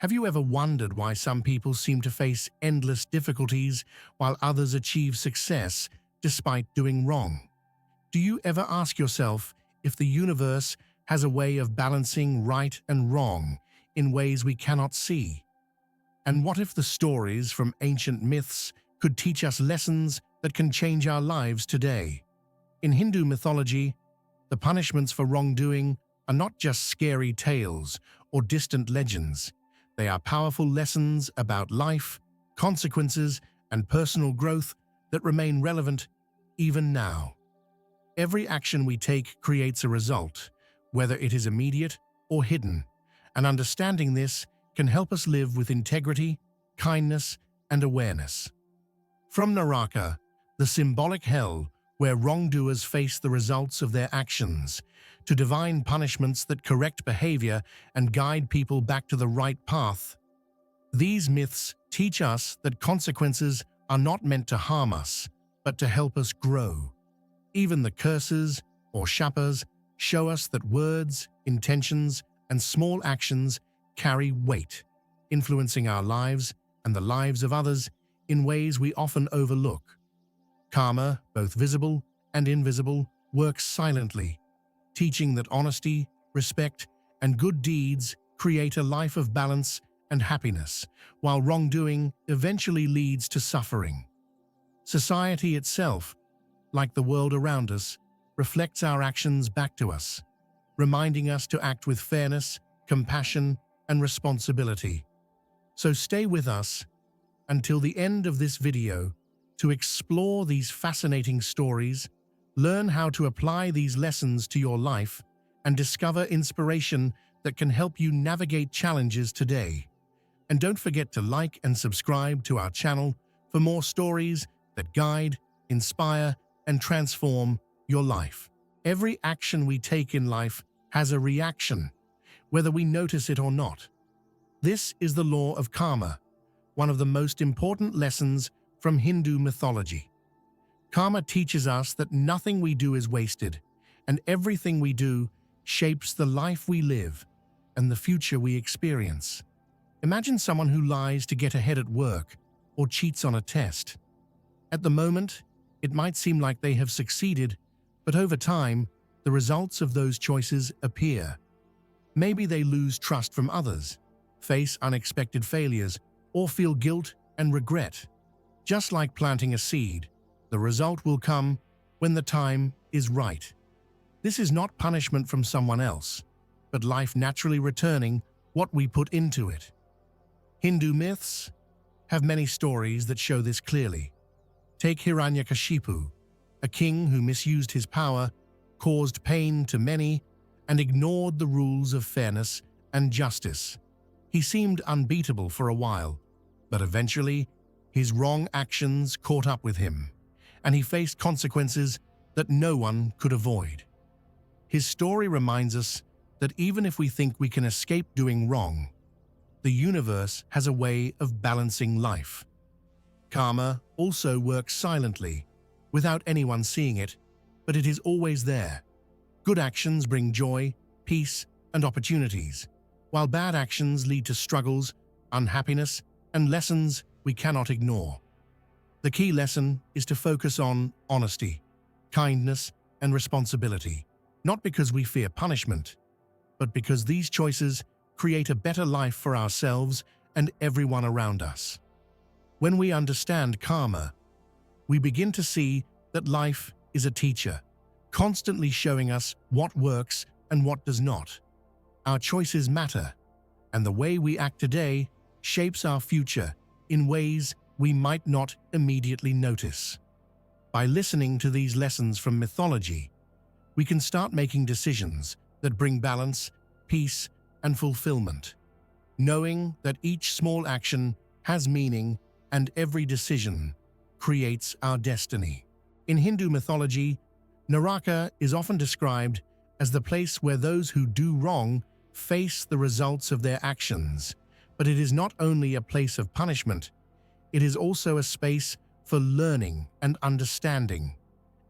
Have you ever wondered why some people seem to face endless difficulties while others achieve success despite doing wrong? Do you ever ask yourself if the universe has a way of balancing right and wrong in ways we cannot see? And what if the stories from ancient myths could teach us lessons that can change our lives today? In Hindu mythology, the punishments for wrongdoing are not just scary tales or distant legends. They are powerful lessons about life, consequences, and personal growth that remain relevant even now. Every action we take creates a result, whether it is immediate or hidden, and understanding this can help us live with integrity, kindness, and awareness. From Naraka, the symbolic hell where wrongdoers face the results of their actions, to divine punishments that correct behavior and guide people back to the right path. These myths teach us that consequences are not meant to harm us, but to help us grow. Even the curses, or Shapas, show us that words, intentions, and small actions carry weight, influencing our lives and the lives of others in ways we often overlook. Karma, both visible and invisible, works silently, teaching that honesty, respect, and good deeds create a life of balance and happiness, while wrongdoing eventually leads to suffering. Society itself, like the world around us, reflects our actions back to us, reminding us to act with fairness, compassion, and responsibility. So stay with us until the end of this video to explore these fascinating stories, learn how to apply these lessons to your life, and discover inspiration that can help you navigate challenges today. And don't forget to like and subscribe to our channel for more stories that guide, inspire, and transform your life. Every action we take in life has a reaction, whether we notice it or not. This is the law of karma, one of the most important lessons from Hindu mythology. Karma teaches us that nothing we do is wasted, and everything we do shapes the life we live and the future we experience. Imagine someone who lies to get ahead at work or cheats on a test. At the moment, it might seem like they have succeeded, but over time, the results of those choices appear. Maybe they lose trust from others, face unexpected failures, or feel guilt and regret. Just like planting a seed, the result will come when the time is right. This is not punishment from someone else, but life naturally returning what we put into it. Hindu myths have many stories that show this clearly. Take Hiranyakashipu, a king who misused his power, caused pain to many, and ignored the rules of fairness and justice. He seemed unbeatable for a while, but eventually, his wrong actions caught up with him, and he faced consequences that no one could avoid. His story reminds us that even if we think we can escape doing wrong, the universe has a way of balancing life. Karma also works silently, without anyone seeing it, but it is always there. Good actions bring joy, peace, and opportunities, while bad actions lead to struggles, unhappiness, and lessons we cannot ignore. The key lesson is to focus on honesty, kindness, and responsibility, not because we fear punishment, but because these choices create a better life for ourselves and everyone around us. When we understand karma, we begin to see that life is a teacher, constantly showing us what works and what does not. Our choices matter, and the way we act today shapes our future in ways we might not immediately notice. By listening to these lessons from mythology, we can start making decisions that bring balance, peace, and fulfillment, knowing that each small action has meaning and every decision creates our destiny. In Hindu mythology, Naraka is often described as the place where those who do wrong face the results of their actions. But it is not only a place of punishment, it is also a space for learning and understanding.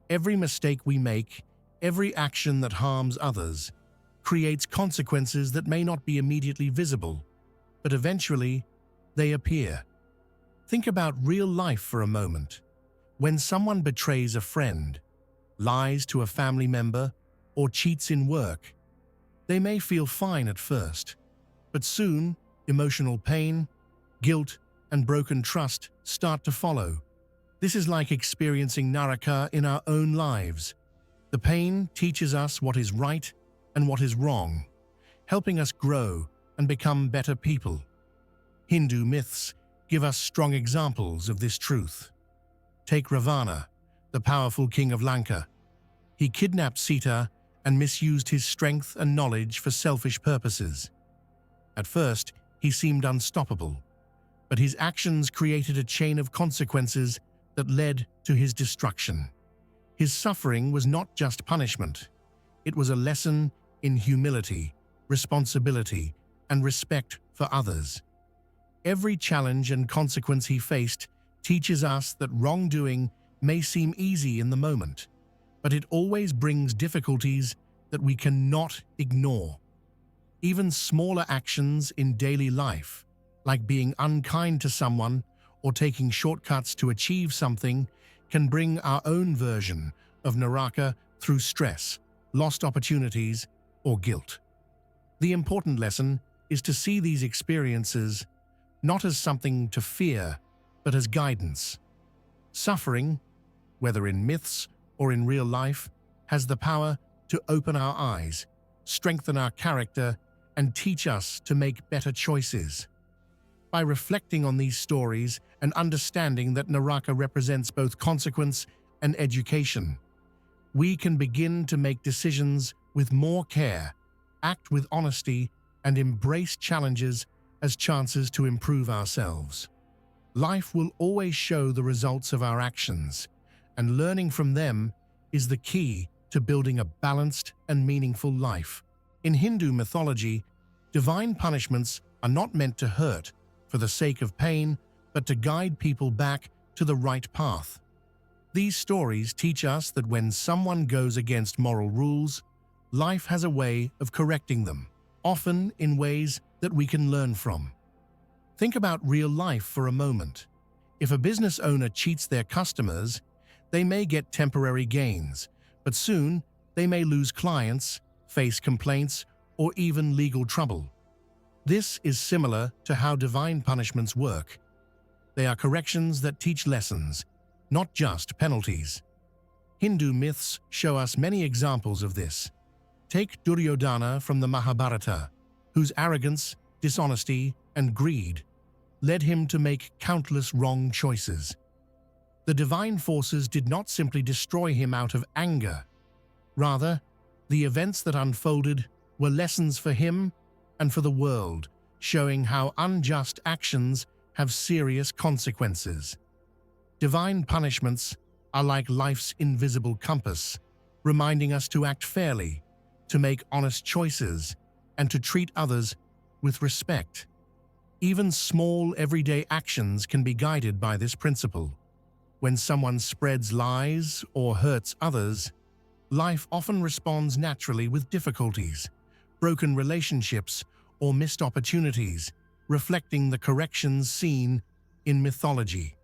Every mistake we make, every action that harms others, creates consequences that may not be immediately visible, but eventually they appear. Think about real life for a moment. When someone betrays a friend, lies to a family member, or cheats in work, they may feel fine at first, but soon emotional pain, guilt, and broken trust start to follow. This is like experiencing Naraka in our own lives. The pain teaches us what is right and what is wrong, helping us grow and become better people. Hindu myths give us strong examples of this truth. Take Ravana, the powerful king of Lanka. He kidnapped Sita and misused his strength and knowledge for selfish purposes. At first, he seemed unstoppable, but his actions created a chain of consequences that led to his destruction. His suffering was not just punishment. It was a lesson in humility, responsibility, and respect for others. Every challenge and consequence he faced teaches us that wrongdoing may seem easy in the moment, but it always brings difficulties that we cannot ignore. Even smaller actions in daily life, like being unkind to someone or taking shortcuts to achieve something, can bring our own version of Naraka through stress, lost opportunities, or guilt. The important lesson is to see these experiences not as something to fear, but as guidance. Suffering, whether in myths or in real life, has the power to open our eyes, strengthen our character, and teach us to make better choices. By reflecting on these stories and understanding that Naraka represents both consequence and education, we can begin to make decisions with more care, act with honesty, and embrace challenges as chances to improve ourselves. Life will always show the results of our actions, and learning from them is the key to building a balanced and meaningful life. In Hindu mythology, divine punishments are not meant to hurt for the sake of pain, but to guide people back to the right path. These stories teach us that when someone goes against moral rules, life has a way of correcting them, often in ways that we can learn from. Think about real life for a moment. If a business owner cheats their customers, they may get temporary gains, but soon they may lose clients, face complaints, or even legal trouble. This is similar to how divine punishments work. They are corrections that teach lessons, not just penalties. Hindu myths show us many examples of this. Take Duryodhana from the Mahabharata, whose arrogance, dishonesty, and greed led him to make countless wrong choices. The divine forces did not simply destroy him out of anger. Rather, the events that unfolded were lessons for him and for the world, showing how unjust actions have serious consequences. Divine punishments are like life's invisible compass, reminding us to act fairly, to make honest choices, and to treat others with respect. Even small, everyday actions can be guided by this principle. When someone spreads lies or hurts others, life often responds naturally with difficulties, broken relationships, or missed opportunities, reflecting the corrections seen in mythology.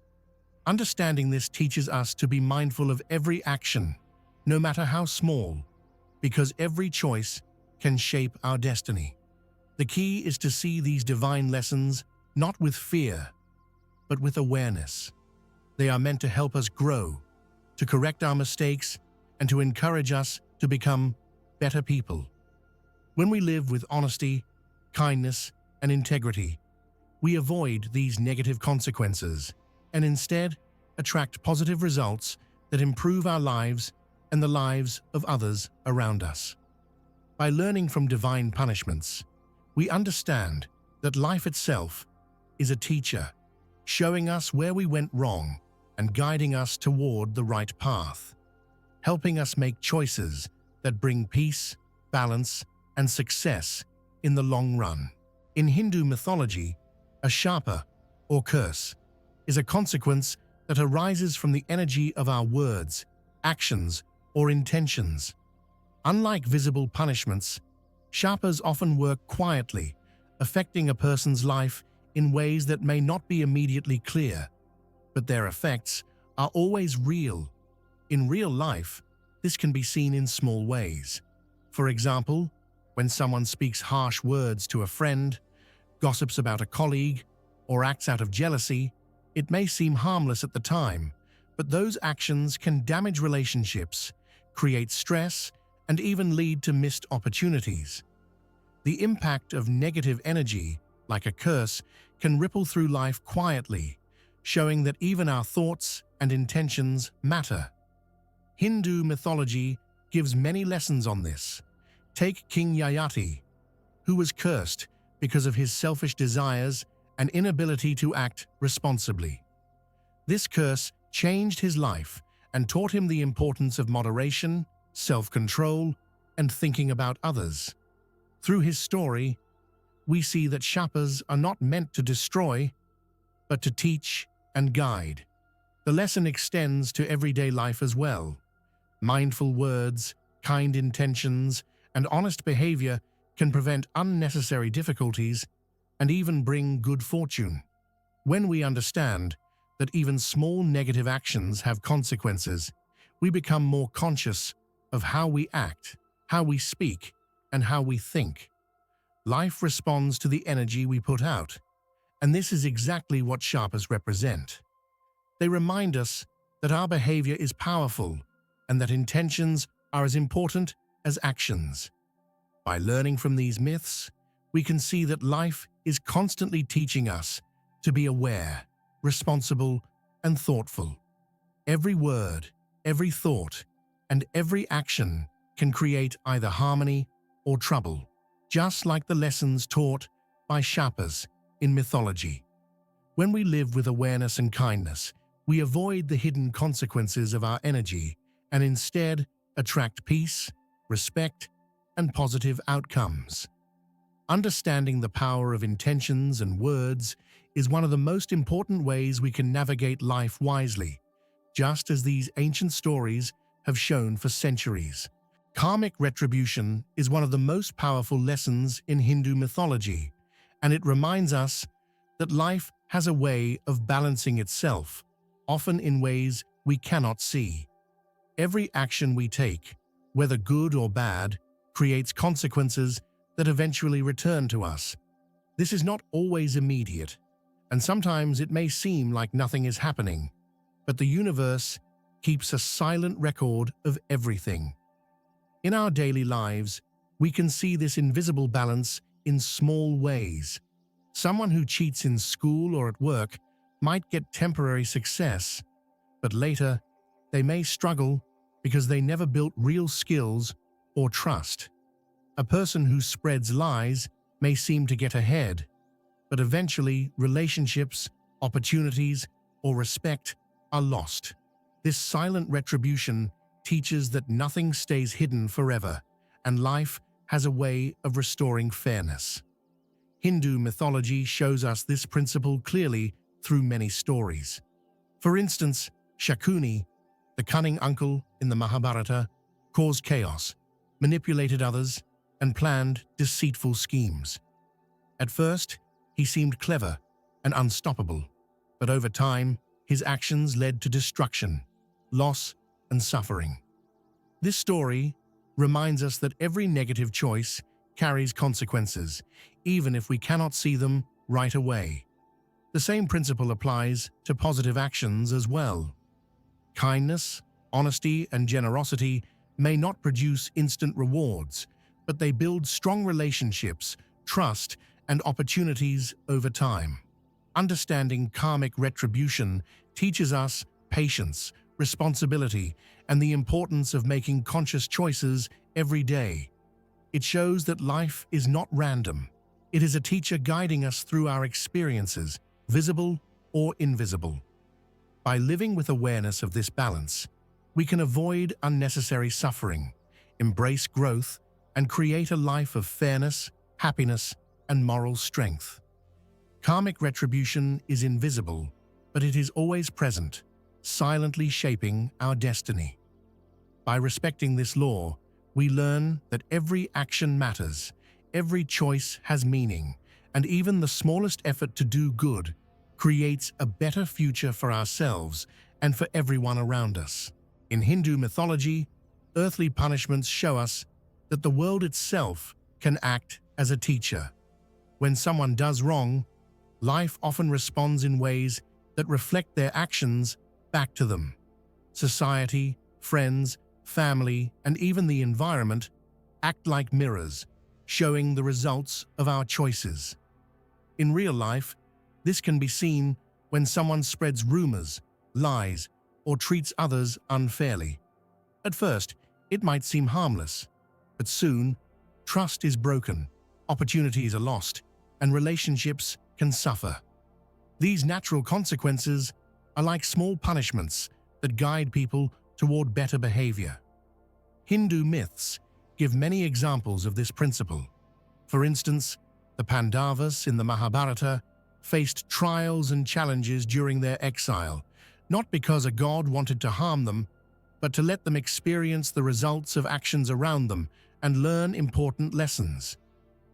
Understanding this teaches us to be mindful of every action, no matter how small, because every choice can shape our destiny. The key is to see these divine lessons not with fear, but with awareness. They are meant to help us grow, to correct our mistakes, and to encourage us to become better people. When we live with honesty, kindness, and integrity, we avoid these negative consequences and instead attract positive results that improve our lives and the lives of others around us. By learning from divine punishments, we understand that life itself is a teacher, showing us where we went wrong and guiding us toward the right path, helping us make choices that bring peace, balance, and success in the long run. In Hindu mythology, a shapa, or curse, is a consequence that arises from the energy of our words, actions, or intentions. Unlike visible punishments, shapas often work quietly, affecting a person's life in ways that may not be immediately clear, but their effects are always real. In real life, this can be seen in small ways. For example, when someone speaks harsh words to a friend, gossips about a colleague, or acts out of jealousy, it may seem harmless at the time, but those actions can damage relationships, create stress, and even lead to missed opportunities. The impact of negative energy, like a curse, can ripple through life quietly, showing that even our thoughts and intentions matter. Hindu mythology gives many lessons on this. Take King Yayati, who was cursed because of his selfish desires and inability to act responsibly. This curse changed his life and taught him the importance of moderation, self-control, and thinking about others. Through his story, we see that Shapas are not meant to destroy, but to teach and guide. The lesson extends to everyday life as well. Mindful words, kind intentions, and honest behavior can prevent unnecessary difficulties and even bring good fortune. When we understand that even small negative actions have consequences, we become more conscious of how we act, how we speak, and how we think. Life responds to the energy we put out, and this is exactly what Shapas represent. They remind us that our behavior is powerful and that intentions are as important as actions. By learning from these myths, we can see that life is constantly teaching us to be aware, responsible, and thoughtful. Every word, every thought, and every action can create either harmony or trouble, just like the lessons taught by Shapas in mythology. When we live with awareness and kindness, we avoid the hidden consequences of our energy and instead attract peace, respect, and positive outcomes. Understanding the power of intentions and words is one of the most important ways we can navigate life wisely, just as these ancient stories have shown for centuries. Karmic retribution is one of the most powerful lessons in Hindu mythology, and it reminds us that life has a way of balancing itself, often in ways we cannot see. Every action we take, whether good or bad, creates consequences that eventually return to us. This is not always immediate, and sometimes it may seem like nothing is happening, but the universe keeps a silent record of everything. In our daily lives, we can see this invisible balance in small ways. Someone who cheats in school or at work might get temporary success, but later they may struggle because they never built real skills or trust. A person who spreads lies may seem to get ahead, but eventually relationships, opportunities, or respect are lost. This silent retribution teaches that nothing stays hidden forever, and life has a way of restoring fairness. Hindu mythology shows us this principle clearly through many stories. For instance, Shakuni, the cunning uncle in the Mahabharata, caused chaos, manipulated others, and planned deceitful schemes. At first, he seemed clever and unstoppable, but over time, his actions led to destruction, loss, and suffering. This story reminds us that every negative choice carries consequences, even if we cannot see them right away. The same principle applies to positive actions as well. Kindness, honesty, and generosity may not produce instant rewards, but they build strong relationships, trust, and opportunities over time. Understanding karmic retribution teaches us patience, responsibility, and the importance of making conscious choices every day. It shows that life is not random. It is a teacher guiding us through our experiences, visible or invisible. By living with awareness of this balance, we can avoid unnecessary suffering, embrace growth, and create a life of fairness, happiness, and moral strength. Karmic retribution is invisible, but it is always present, silently shaping our destiny. By respecting this law, we learn that every action matters, every choice has meaning, and even the smallest effort to do good creates a better future for ourselves and for everyone around us. In Hindu mythology, earthly punishments show us that the world itself can act as a teacher. When someone does wrong, life often responds in ways that reflect their actions back to them. Society, friends, family, and even the environment act like mirrors, showing the results of our choices. In real life, this can be seen when someone spreads rumors, lies, or treats others unfairly. At first, it might seem harmless, but soon, trust is broken, opportunities are lost, and relationships can suffer. These natural consequences are like small punishments that guide people toward better behavior. Hindu myths give many examples of this principle. For instance, the Pandavas in the Mahabharata faced trials and challenges during their exile, not because a god wanted to harm them, but to let them experience the results of actions around them and learn important lessons.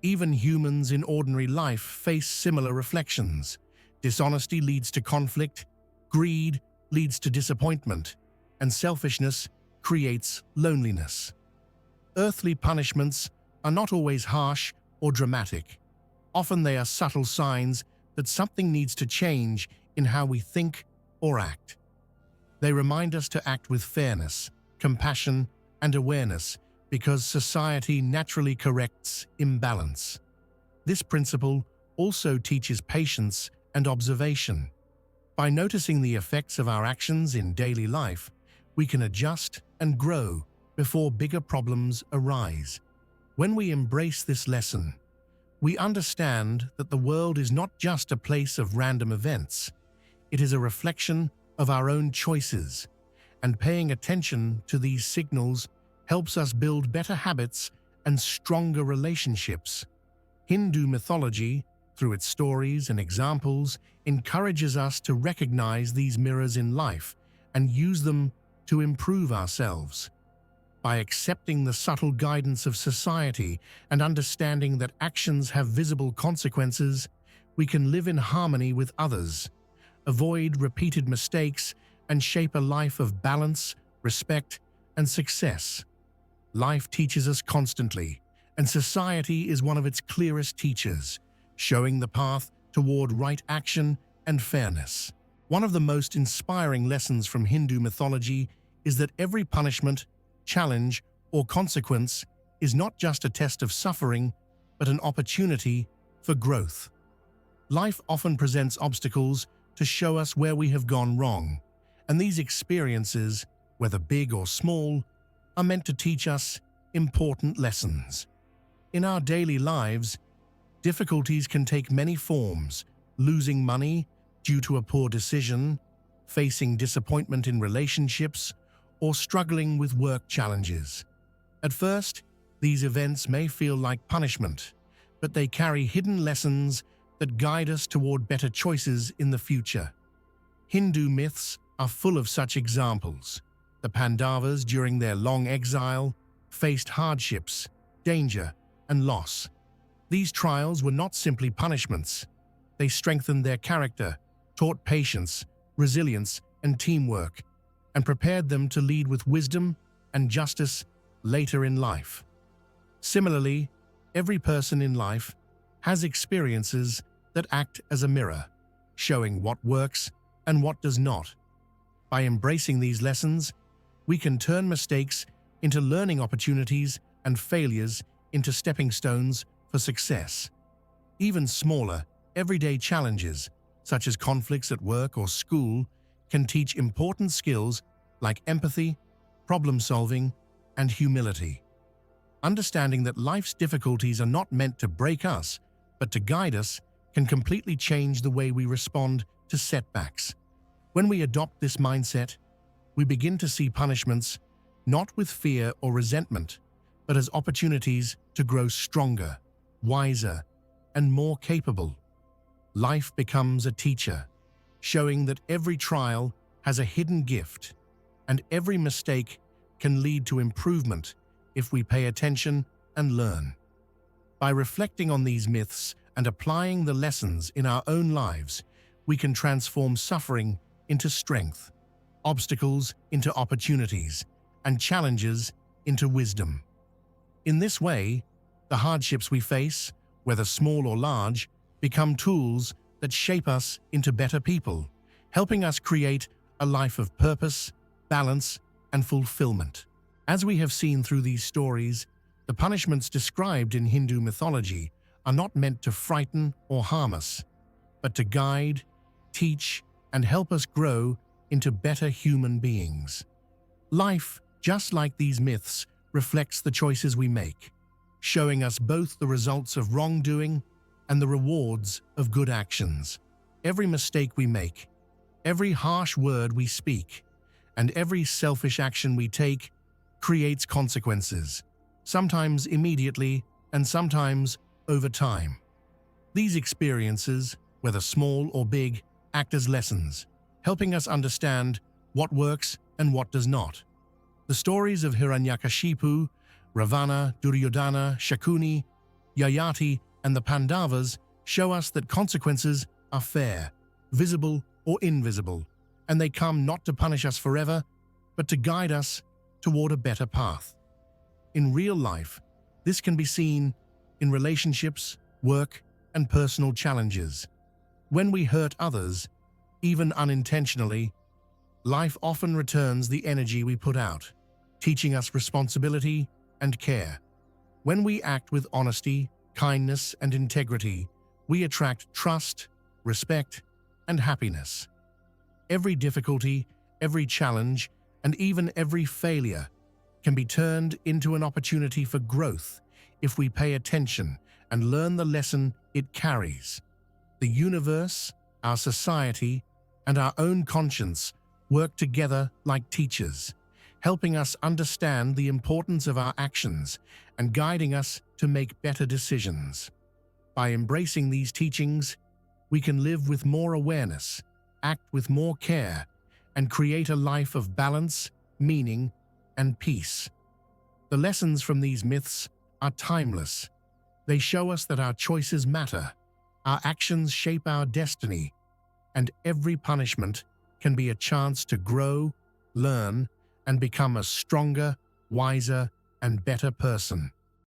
Even humans in ordinary life face similar reflections. Dishonesty leads to conflict, greed leads to disappointment, and selfishness creates loneliness. Earthly punishments are not always harsh or dramatic. Often they are subtle signs that something needs to change in how we think or act. They remind us to act with fairness, compassion, and awareness because society naturally corrects imbalance. This principle also teaches patience and observation. By noticing the effects of our actions in daily life, we can adjust and grow before bigger problems arise. When we embrace this lesson, we understand that the world is not just a place of random events. It is a reflection of our own choices, and paying attention to these signals helps us build better habits and stronger relationships. Hindu mythology, through its stories and examples, encourages us to recognize these mirrors in life and use them to improve ourselves. By accepting the subtle guidance of society and understanding that actions have visible consequences, we can live in harmony with others, avoid repeated mistakes, and shape a life of balance, respect, and success. Life teaches us constantly, and society is one of its clearest teachers, showing the path toward right action and fairness. One of the most inspiring lessons from Hindu mythology is that every punishment, challenge, or consequence is not just a test of suffering, but an opportunity for growth. Life often presents obstacles to show us where we have gone wrong, and these experiences, whether big or small, are meant to teach us important lessons. In our daily lives, difficulties can take many forms: losing money due to a poor decision, facing disappointment in relationships, or struggling with work challenges. At first, these events may feel like punishment, but they carry hidden lessons that guide us toward better choices in the future. Hindu myths are full of such examples. The Pandavas, during their long exile, faced hardships, danger, and loss. These trials were not simply punishments. They strengthened their character, taught patience, resilience, and teamwork, and prepared them to lead with wisdom and justice later in life. Similarly, every person in life has experiences that act as a mirror, showing what works and what does not. By embracing these lessons, we can turn mistakes into learning opportunities and failures into stepping stones for success. Even smaller, everyday challenges, such as conflicts at work or school, can teach important skills like empathy, problem-solving, and humility. Understanding that life's difficulties are not meant to break us, but to guide us, can completely change the way we respond to setbacks. When we adopt this mindset, we begin to see punishments not with fear or resentment, but as opportunities to grow stronger, wiser, and more capable. Life becomes a teacher, showing that every trial has a hidden gift, and every mistake can lead to improvement if we pay attention and learn. By reflecting on these myths and applying the lessons in our own lives, we can transform suffering into strength, obstacles into opportunities, and challenges into wisdom. In this way, the hardships we face, whether small or large, become tools that shape us into better people, helping us create a life of purpose, balance, and fulfillment. As we have seen through these stories, the punishments described in Hindu mythology are not meant to frighten or harm us, but to guide, teach, and help us grow into better human beings. Life, just like these myths, reflects the choices we make, showing us both the results of wrongdoing and the rewards of good actions. Every mistake we make, every harsh word we speak, and every selfish action we take creates consequences, sometimes immediately and sometimes over time. These experiences, whether small or big, act as lessons, helping us understand what works and what does not. The stories of Hiranyakashipu, Ravana, Duryodhana, Shakuni, Yayati, and the Pandavas show us that consequences are fair, visible or invisible, and they come not to punish us forever, but to guide us toward a better path. In real life, this can be seen in relationships, work, and personal challenges. When we hurt others, even unintentionally, life often returns the energy we put out, teaching us responsibility and care. When we act with honesty, kindness, and integrity, we attract trust, respect, and happiness. Every difficulty, every challenge, and even every failure can be turned into an opportunity for growth if we pay attention and learn the lesson it carries. The universe, our society, and our own conscience work together like teachers, helping us understand the importance of our actions and guiding us to make better decisions. By embracing these teachings, we can live with more awareness, act with more care, and create a life of balance, meaning, and peace. The lessons from these myths are timeless. They show us that our choices matter, our actions shape our destiny, and every punishment can be a chance to grow, learn, and become a stronger, wiser, and better person.